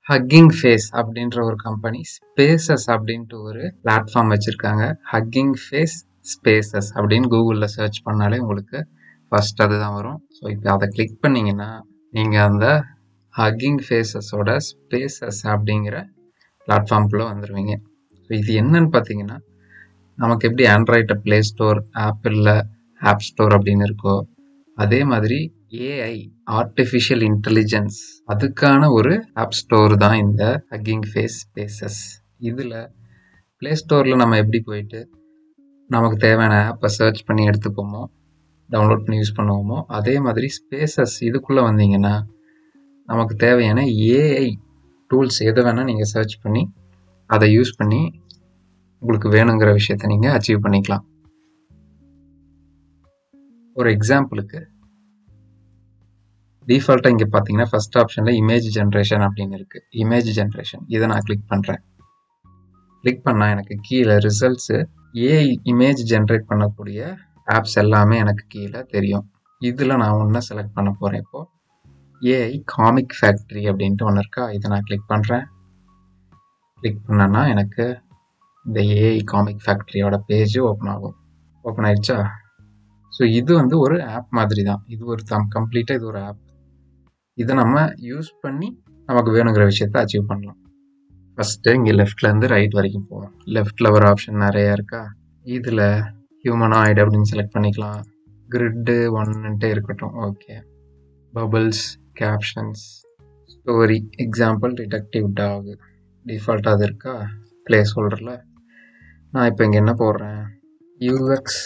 Hugging face அப்படின்ற ஒரு company spaces அப்படின்ட்டு ஒரு பிளாட்ஃபார்ம் வச்சுருக்காங்க. ஹக்கிங் ஃபேஸ் ஸ்பேசஸ் அப்படின்னு கூகுளில் சர்ச் பண்ணாலே உங்களுக்கு ஃபர்ஸ்ட் அதுதான் வரும். ஸோ இப்போ அதை கிளிக் பண்ணிங்கன்னா நீங்கள் அந்த ஹக்கிங் ஃபேஸஸோட ஸ்பேசஸ் அப்படிங்கிற பிளாட்ஃபார்ம்குள்ளே வந்துடுவீங்க. ஸோ இது என்னன்னு பார்த்தீங்கன்னா, நமக்கு எப்படி ஆண்ட்ராய்டு ப்ளே ஸ்டோர், ஆப்பிளில் ஆப் ஸ்டோர் அப்படின்னு இருக்கோ, அதே மாதிரி ஏஐ ஆர்டிஃபிஷியல் இன்டெலிஜென்ஸ் அதுக்கான ஒரு ஆப் ஸ்டோர் தான் இந்த ஹக்கிங் ஃபேஸ் ஸ்பேசஸ். இதில் ப்ளே ஸ்டோரில் நம்ம எப்படி போயிட்டு நமக்கு தேவையான ஆப்பை சர்ச் பண்ணி எடுத்துப்போமோ, டவுன்லோட் பண்ணி யூஸ் பண்ணுவோமோ, அதே மாதிரி ஸ்பேசஸ் இதுக்குள்ளே வந்தீங்கன்னா நமக்கு தேவையான ஏஐ டூல்ஸ் எதை வேணால் நீங்கள் சர்ச் பண்ணி அதை யூஸ் பண்ணி உங்களுக்கு வேணுங்கிற விஷயத்தை நீங்கள் அச்சீவ் பண்ணிக்கலாம். ஒரு எக்ஸாம்பிளுக்கு டிஃபால்ட்டாக இங்கே பார்த்தீங்கன்னா ஃபர்ஸ்ட் ஆப்ஷனில் இமேஜ் ஜென்ரேஷன் அப்படின்னு இருக்குது. இமேஜ் ஜென்ரேஷன் இதை நான் கிளிக் பண்ணுறேன். கிளிக் பண்ணால் எனக்கு கீழே ரிசல்ட்ஸு ஏஐ இமேஜ் ஜென்ரேட் பண்ணக்கூடிய ஆப்ஸ் எல்லாமே எனக்கு கீழே தெரியும். இதில் நான் ஒன்று செலக்ட் பண்ண போகிறேன். இப்போது ஏஐ காமிக் ஃபேக்ட்ரி அப்படின்ட்டு ஒன்று இருக்கா, இதை நான் கிளிக் பண்ணுறேன். கிளிக் பண்ணேன்னா எனக்கு இந்த ஏஐ காமிக் ஃபேக்ட்ரியோட பேஜ் ஓப்பன் ஆகும். ஓப்பன் ஆயிடுச்சா? ஸோ இது வந்து ஒரு ஆப் மாதிரி தான். இது ஒரு கம்ப்ளீட்டாக இது ஒரு ஆப். இதை நம்ம யூஸ் பண்ணி நமக்கு வேணுங்கிற விஷயத்த அச்சீவ் பண்ணலாம். ஃபஸ்ட்டு இங்கே லெஃப்ட்லேருந்து ரைட் வரைக்கும் போவோம். லெஃப்டில் ஒரு ஆப்ஷன் நிறையா இருக்கா, இதில் ஹியூமனாய்டு அப்படின்னு செலக்ட் பண்ணிக்கலாம். கிரிட்டு ஒன்னுன்ட்டே இருக்கட்டும். Okay. Bubbles, captions, story, example detective dog, டிஃபால்ட்டாக அது இருக்கா பிளேஸ் ஹோல்டரில். நான் இப்போ இங்கே என்ன போடுறேன், UX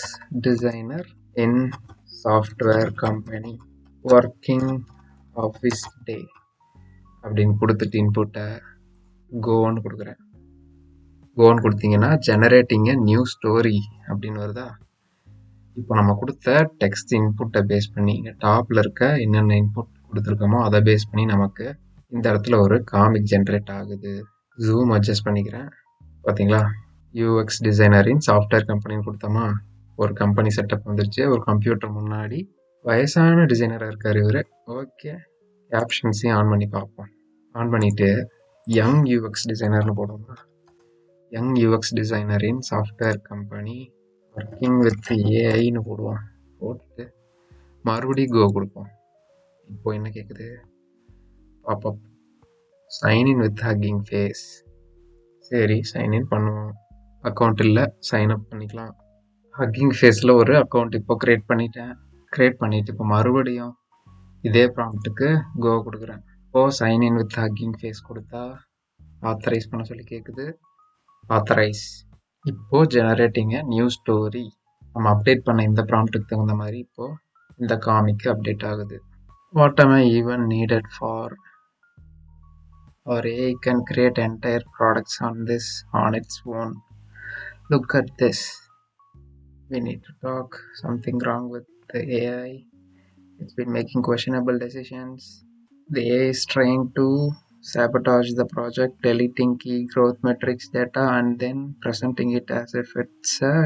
designer in software company working office day அப்படின்னு கொடுத்துட்டு இன்புட்டை கோன்னு கொடுக்குறேன். கோன்னு கொடுத்தீங்கன்னா ஜெனரேட்டிங் நியூ ஸ்டோரி அப்படின்னு வருதா. இப்போ நம்ம கொடுத்த டெக்ஸ்ட் இன்புட்டை பேஸ் பண்ணி இங்கே டாப்பில் இருக்க என்னென்ன இன்புட் கொடுத்துருக்கோமோ அதை பேஸ் பண்ணி நமக்கு இந்த இடத்துல ஒரு காமிக் ஜென்ரேட் ஆகுது. ஜூம் அட்ஜஸ்ட் பண்ணிக்கிறேன். பார்த்தீங்களா, யூஎக்ஸ் டிசைனரின் சாஃப்ட்வேர் கம்பெனின்னு கொடுத்தோமா, ஒரு கம்பெனி செட்டப் வந்துருச்சு. ஒரு கம்ப்யூட்டர் முன்னாடி வயசான டிசைனராக இருக்கார் இவர். ஓகே. கேப்ஷன்ஸையும் ஆன் பண்ணி பார்ப்போம். ஆன் பண்ணிவிட்டு யங் யூஎக்ஸ் டிசைனர்னு போடுவோம். யங் யூஎக்ஸ் டிசைனரின் சாஃப்ட்வேர் கம்பெனி ஒர்க்கிங் வித் ஏஐன்னு போடுவோம். போட்டு மறுபடியும் கோ கொடுப்போம். இப்போ என்ன கேட்குது, popup sign in with Hugging Face. சரி, சைன்இன் பண்ணுவோம். அக்கௌண்ட் இல்லை, சைன் அப் பண்ணிக்கலாம். ஹக்கிங் ஃபேஸில் ஒரு அக்கௌண்ட் இப்போ க்ரியேட் பண்ணிவிட்டு இப்போ மறுபடியும் இதே ப்ராம்ப்ட்டுக்கு கோ கொடுக்குறேன். இப்போது சைன்இன் வித் ஹக்கிங் ஃபேஸ் கொடுத்தா ஆத்தரைஸ் பண்ண சொல்லி கேட்குது. ஆத்தரைஸ். இப்போது ஜெனரேட்டிங் நியூ ஸ்டோரி. நம்ம அப்டேட் பண்ண இந்த ப்ராம்ப்ட்டுக்கு தகுந்த மாதிரி இப்போது இந்த காமிக்கு அப்டேட் ஆகுது. What am I even needed for? Or AI can create entire products on its own. Look at this. We need to talk. Something wrong with the AI. It's been making questionable decisions. The AI is trying to sabotage the project, deleting key growth metrics data and then presenting it as if it's a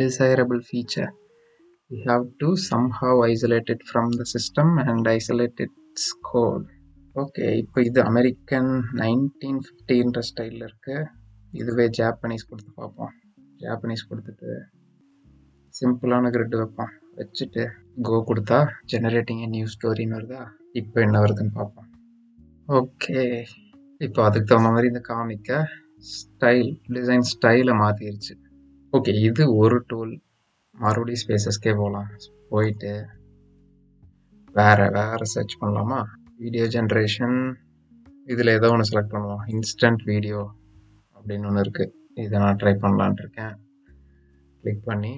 desirable feature. We have to somehow isolate it from the system and isolate its code. Okay. இப்போ இது American 1950 ஸ்டைலில் இருக்குது. இதுவே Japanese கொடுத்து பார்ப்போம். Japanese கொடுத்துட்டு சிம்பிளான grid வைப்போம். வச்சுட்டு கோ கொடுத்தா ஜெனரேட்டிங் நியூ ஸ்டோரின்னு வருதா. இப்போ என்ன வருதுன்னு பார்ப்போம். ஓகே. இப்போ அதுக்கு தகுந்த மாதிரி இந்த காமிக்க டிசைன் ஸ்டைலை மாற்றிடுச்சு. ஓகே, இது ஒரு டூல். மறுபடியும் ஸ்பேசஸ்க்கே போகலாம். போயிட்டு வேறு சர்ச் பண்ணலாமா. வீடியோ ஜென்ரேஷன், இதில் ஏதோ ஒன்று செலக்ட் பண்ணுவோம். இன்ஸ்டன்ட் வீடியோ அப்படின்னு ஒன்று இருக்குது. இதை நான் ட்ரை பண்ணலான் இருக்கேன். கிளிக் பண்ணி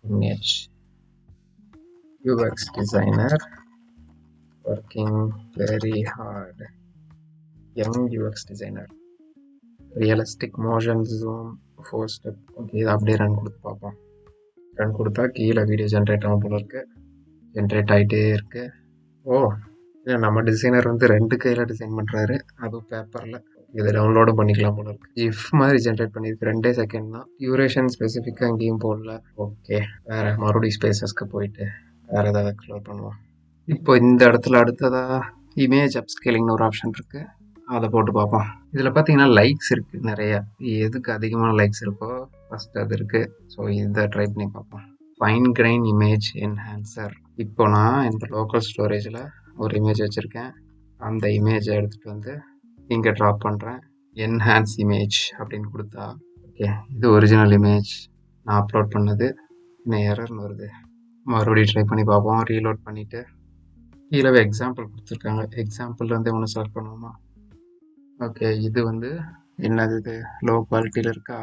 image UX designer working very hard, young UX designer, realistic motion zoom 4 step. Okay, இது அப்படியே ரன் கொடுத்து பார்ப்போம். ரன் கொடுத்தா கீழே வீடியோ ஜென்ரேட் ஆகும் போல இருக்கு. ஜென்ரேட் ஆகிட்டே இருக்கு. ஓ, நம்ம டிசைனர் வந்து 2 கையில் டிசைன் பண்ணுறாரு, அதுவும் பேப்பரில். இதை டவுன்லோடும் பண்ணிக்கலாம் போல இருக்கு. இஃப் மாதிரி ஜென்ரேட் பண்ணியிருக்கு. 2 செகண்ட் தான். டியூரேஷன் ஸ்பெசிஃபிக்காக எங்கேயும் போடல. ஓகே, வேறு மறுபடியும் ஸ்பேசஸ்க்கு போயிட்டு வேறு ஏதாவது எக்ஸ்ப்ளோர் பண்ணுவோம். இப்போ இந்த இடத்துல அடுத்ததாக இமேஜ் அப்ஸ்கேலிங்னு ஒரு ஆப்ஷன் இருக்குது, அதை போட்டு பார்ப்போம். இதில் பார்த்தீங்கன்னா லைக்ஸ் இருக்குது நிறைய. எதுக்கு அதிகமான லைக்ஸ் இருக்கோ ஃபஸ்ட்டு அது இருக்குது. ஸோ இதை ட்ரை பண்ணி பார்ப்போம். Fine grain image enhancer. இப்போ நான் இந்த லோக்கல் ஸ்டோரேஜில் ஒரு இமேஜ் வச்சுருக்கேன். அந்த இமேஜை எடுத்துகிட்டு வந்து இங்கே ட்ராப் பண்ணுறேன். என்ஹான்ஸ் இமேஜ் அப்படின்னு கொடுத்தா ஓகே, இது ஒரிஜினல் இமேஜ் நான் அப்லோட் பண்ணது. இன்னும் எரர்னு வருது. மறுபடியும் ட்ரை பண்ணி பார்ப்போம். ரீலோட் பண்ணிவிட்டு கீழே எக்ஸாம்பிள் கொடுத்துருக்காங்க. எக்ஸாம்பிள் வந்து ஒன்று செலக்ட் பண்ணுவோமா? ஓகே, இது வந்து என்னது, இது லோ குவாலிட்டியில் இருக்கா?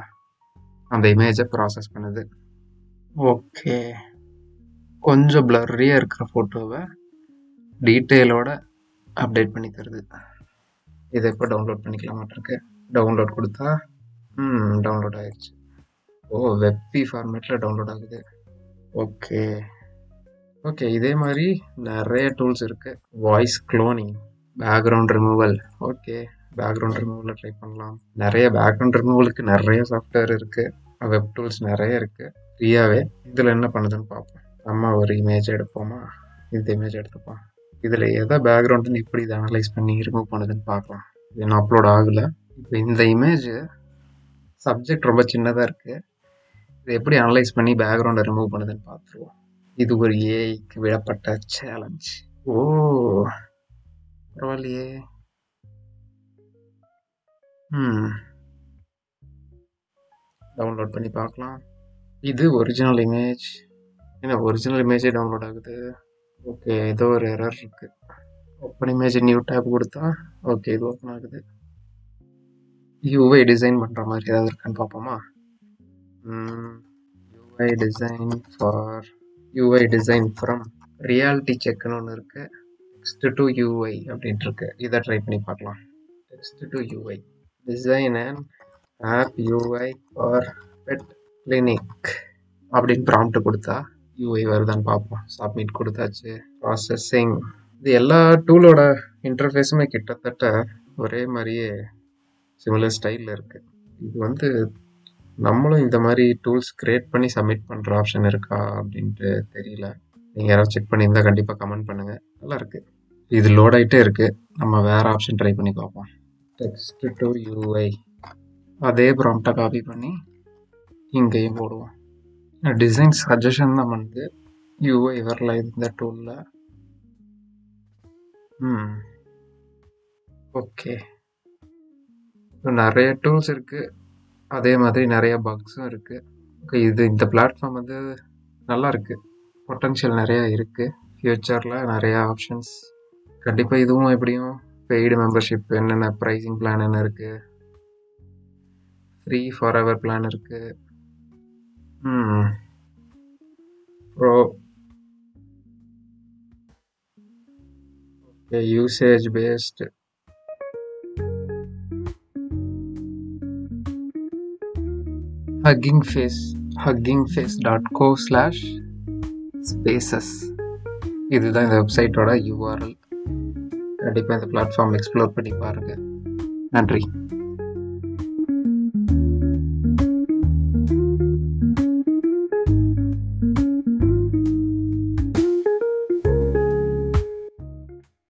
அந்த இமேஜை ப்ராசஸ் பண்ணுது. ஓகே, கொஞ்சம் பிளர்ரியாக இருக்கிற ஃபோட்டோவை டீட்டெயிலோட அப்டேட் பண்ணி தருது. இதை இப்போ டவுன்லோட் பண்ணிக்கலாமாட்டிருக்கு. டவுன்லோட் கொடுத்தா டவுன்லோட் ஆயிடுச்சு. வெப்பி ஃபார்மேட்டில் டவுன்லோட் ஆகுது. ஓகே ஓகே, இதே மாதிரி நிறைய டூல்ஸ் இருக்குது. Voice cloning, background removal. Okay, background ரிமூவலில் ட்ரை பண்ணலாம். நிறைய பேக்ரவுண்ட் ரிமூவலுக்கு நிறைய சாஃப்ட்வேர் இருக்குது, வெப் டூல்ஸ் நிறைய இருக்குது ஃப்ரீயாகவே. இதில் என்ன பண்ணுதுன்னு பார்ப்போம். நம்ம ஒரு இமேஜ் எடுப்போமா? இந்த இமேஜ் எடுத்துப்போம். இதில் எதை பேக்ரவுண்டுன்னு இப்படி இதை அனலைஸ் பண்ணி ரிமூவ் பண்ணுதுன்னு பார்க்கலாம். இது இன்னும் அப்லோட் ஆகலை. இப்போ இந்த இமேஜ் சப்ஜெக்ட் ரொம்ப சின்னதாக இருக்குது. இதை எப்படி அனலைஸ் பண்ணி பேக்ரவுண்டை ரிமூவ் பண்ணுதுன்னு பார்த்துருவோம். இது ஒரு ஏஐக்கு விடப்பட்ட சேலஞ்ச். பரவாயில்லையே. டவுன்லோட் பண்ணி பார்க்கலாம். இது ஒரிஜினல் இமேஜ். ஏன்னா ஒரிஜினல் இமேஜே டவுன்லோட் ஆகுது. ஓகே, ஏதோ ஒரு எரர் இருக்குது. ஓப்பன் இமேஜ் நியூ டேப் கொடுத்தா ஓகே, இது ஓப்பன் ஆகுது. யூஐ டிசைன் பண்ணுற மாதிரி ஏதாவது இருக்கான்னு பார்ப்போமா? யூஐ டிசைன் ஃப்ரம் ரியாலிட்டி செக்னு ஒன்று இருக்குது. டெக்ஸ்ட் டு யூஐ அப்படின்ட்டு இருக்கு. இதை ட்ரை பண்ணி பார்க்கலாம். Text to UI design and app UI for pet clinic அப்படின்னு ப்ராம்ப்ட் கொடுத்தா யூஐ வருதான்னு பார்ப்போம். சப்மிட் கொடுத்தாச்சு. ப்ராசஸிங். இது எல்லா டூலோட இன்டர்ஃபேஸுமே கிட்டத்தட்ட ஒரே மாதிரியே சிமிலர் ஸ்டைலில் இருக்குது. இது வந்து நம்மளும் இந்த மாதிரி டூல்ஸ் க்ரியேட் பண்ணி சப்மிட் பண்ணுற ஆப்ஷன் இருக்கா அப்படின்ட்டு தெரியல. நீங்கள் யாராவது செக் பண்ணியிருந்தால் கண்டிப்பாக கமெண்ட் பண்ணுங்கள். நல்லா இருக்குது. இது லோட் ஆகிட்டே இருக்குது. நம்ம வேறு ஆப்ஷன் ட்ரை பண்ணி பார்ப்போம். Text to UI. அதே ப்ராம்ப்டை காப்பி பண்ணி இங்கேயும் போடுவோம். டிசைன் சஜஷன் தான் வந்து யூஐ வரல இந்த டூலில். ஓகே, நிறைய டூல்ஸ் இருக்குது, அதே மாதிரி நிறைய பக்ஸும் இருக்குது. ஓகே, இந்த பிளாட்ஃபார்ம் வந்து நல்லா இருக்குது. பொட்டன்ஷியல் நிறையா இருக்குது. ஃப்யூச்சரில் நிறையா ஆப்ஷன்ஸ் கண்டிப்பாக. இதுவும் எப்படியும் பெய்டு மெம்பர்ஷிப், என்னென்ன ப்ரைஸிங் பிளான் என்ன இருக்குது, ஃப்ரீ ஃபார் எவர் பிளான் இருக்குது, bro okay, usage based. huggingface.co/spaces. இதுதான் இந்த வெப்சைட்டோட URL. கண்டிப்பாக இந்த பிளாட்ஃபார்ம் எக்ஸ்ப்ளோர் பண்ணி பாருங்கள். நன்றி.